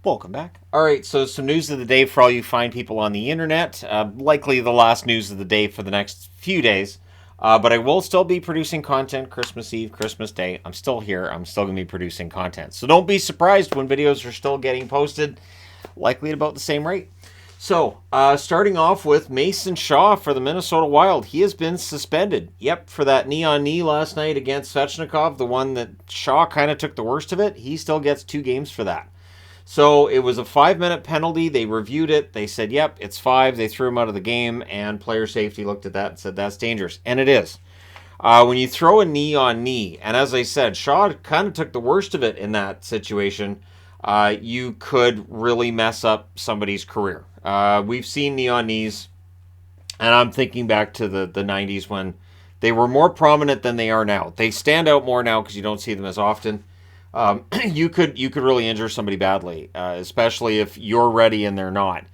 Welcome back. All right, so some news of the day for all you fine people on the internet. Likely the last news of the day for the next few days. But I will still be producing content Christmas Eve, Christmas Day. I'm still here. I'm still going to be producing content. So don't be surprised when videos are still getting posted, likely at about the same rate. So, starting off with Mason Shaw for the Minnesota Wild. He has been suspended. Yep, for that knee-on-knee last night against Svechnikov, the one that Shaw kind of took the worst of it. He still gets 2 games for that. So, it was a 5-minute penalty. They reviewed it. They said, yep, it's 5. They threw him out of the game, and player safety looked at that and said, that's dangerous. And it is. When you throw a knee-on-knee, and as I said, Shaw kind of took the worst of it in that situation, you could really mess up somebody's career. We've seen knee-on-knees, and I'm thinking back to the 90s when they were more prominent than they are now. They stand out more now because you don't see them as often. You could really injure somebody badly, especially if you're ready and they're not.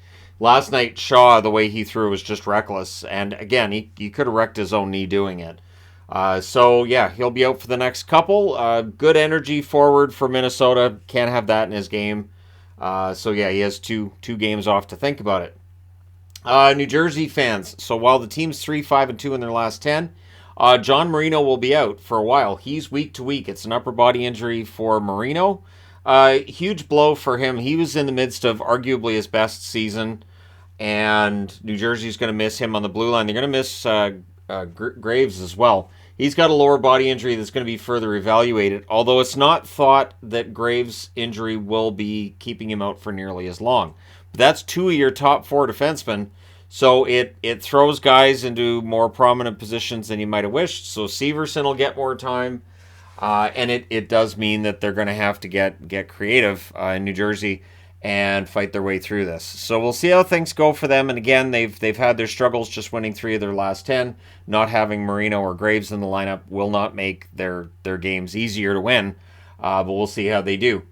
Last night, Shaw, the way he threw was just reckless, and again, he could have wrecked his own knee doing it. So, yeah, he'll be out for the next couple. Good energy forward for Minnesota. Can't have that in his game. So, yeah, he has two games off to think about it. New Jersey fans. So, while the team's 3-5-2 in their last 10, John Marino will be out for a while. He's week to week. It's an upper body injury for Marino. Huge blow for him. He was in the midst of arguably his best season, and New Jersey's going to miss him on the blue line. They're going to miss Graves as well. He's got a lower body injury that's going to be further evaluated, although it's not thought that Graves' injury will be keeping him out for nearly as long. But that's 2 of your top 4 defensemen, so it throws guys into more prominent positions than you might have wished. So Severson will get more time, and it does mean that they're going to have to get creative in New Jersey and fight their way through this. So we'll see how things go for them. And again, they've had their struggles just winning 3 of their last 10. Not having Marino or Graves in the lineup will not make their games easier to win, but we'll see how they do.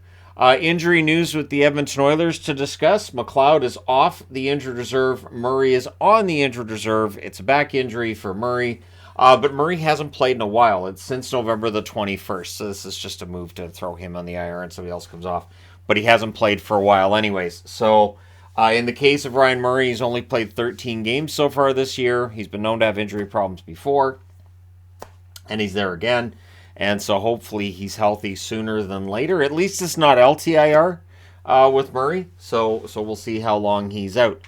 Injury news with the Edmonton Oilers to discuss. McLeod is off the injured reserve. Murray is on the injured reserve. It's a back injury for Murray. But Murray hasn't played in a while. It's since November the 21st. So this is just a move to throw him on the IR and somebody else comes off. But he hasn't played for a while anyways. So in the case of Ryan Murray, he's only played 13 games so far this year. He's been known to have injury problems before. And he's there again. And so hopefully he's healthy sooner than later. At least it's not LTIR with Murray. So we'll see how long he's out.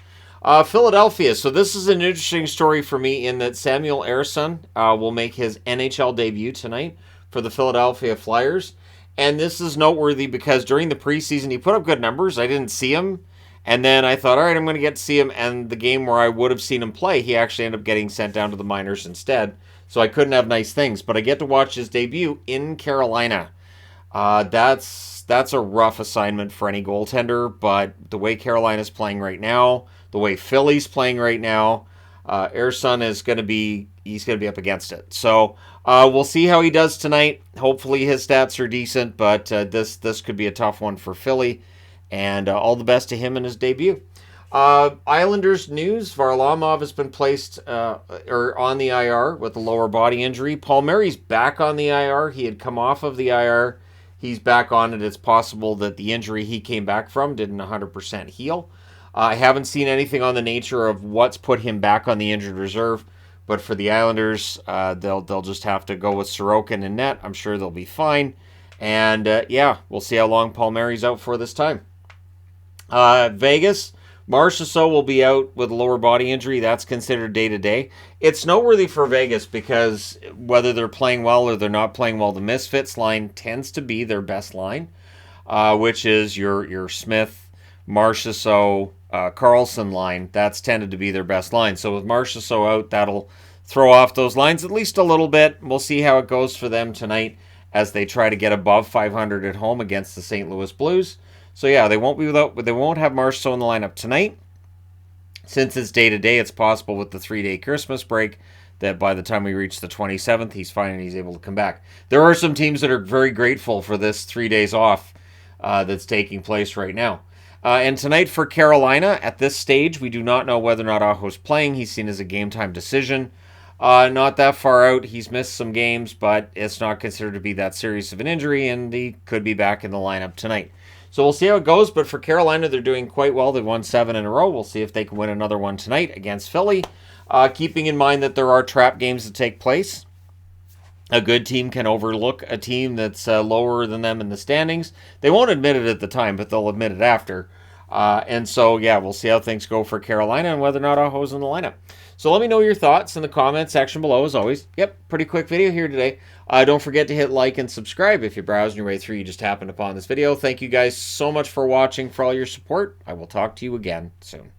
Philadelphia. So this is an interesting story for me in that Samuel Ersson will make his NHL debut tonight for the Philadelphia Flyers. And this is noteworthy because during the preseason, he put up good numbers. I didn't see him. And then I thought, all right, I'm going to get to see him. And the game where I would have seen him play, he actually ended up getting sent down to the minors instead. So I couldn't have nice things. But I get to watch his debut in Carolina. That's a rough assignment for any goaltender. But the way Carolina's playing right now, the way Philly's playing right now, Ersson is going to be up against it. So we'll see how he does tonight. Hopefully his stats are decent, but this could be a tough one for Philly. And all the best to him in his debut. Islanders news: Varlamov has been placed on the IR with a lower body injury. Palmieri's back on the IR. He had come off of the IR. He's back on it. It's possible that the injury he came back from didn't 100% heal. I haven't seen anything on the nature of what's put him back on the injured reserve. But for the Islanders, they'll just have to go with Sorokin in net. I'm sure they'll be fine. And, we'll see how long Palmieri's out for this time. Vegas, Marchessault will be out with a lower body injury. That's considered day-to-day. It's noteworthy for Vegas because whether they're playing well or they're not playing well, the Misfits line tends to be their best line, which is your Smith, Marchessault, Carlson line. That's tended to be their best line. So with Marchessault out, that'll throw off those lines at least a little bit. We'll see how it goes for them tonight as they try to get above 500 at home against the St. Louis Blues. So yeah, they won't have Marchessault in the lineup tonight. Since it's day-to-day, it's possible with the 3-day Christmas break that by the time we reach the 27th, he's fine and he's able to come back. There are some teams that are very grateful for this 3 days off that's taking place right now. And tonight for Carolina, at this stage, we do not know whether or not Aho's playing. He's seen as a game-time decision. Not that far out. He's missed some games, but it's not considered to be that serious of an injury, and he could be back in the lineup tonight. So we'll see how it goes. But for Carolina, they're doing quite well. They've won 7 in a row. We'll see if they can win another one tonight against Philly. Keeping in mind that there are trap games that take place. A good team can overlook a team that's lower than them in the standings. They won't admit it at the time, but they'll admit it after. And so, yeah, we'll see how things go for Carolina and whether or not Aho's in the lineup. So let me know your thoughts in the comment section below, as always. Yep, pretty quick video here today. Don't forget to hit like and subscribe if you're browsing your way through. You just happened upon this video. Thank you guys so much for watching, for all your support. I will talk to you again soon.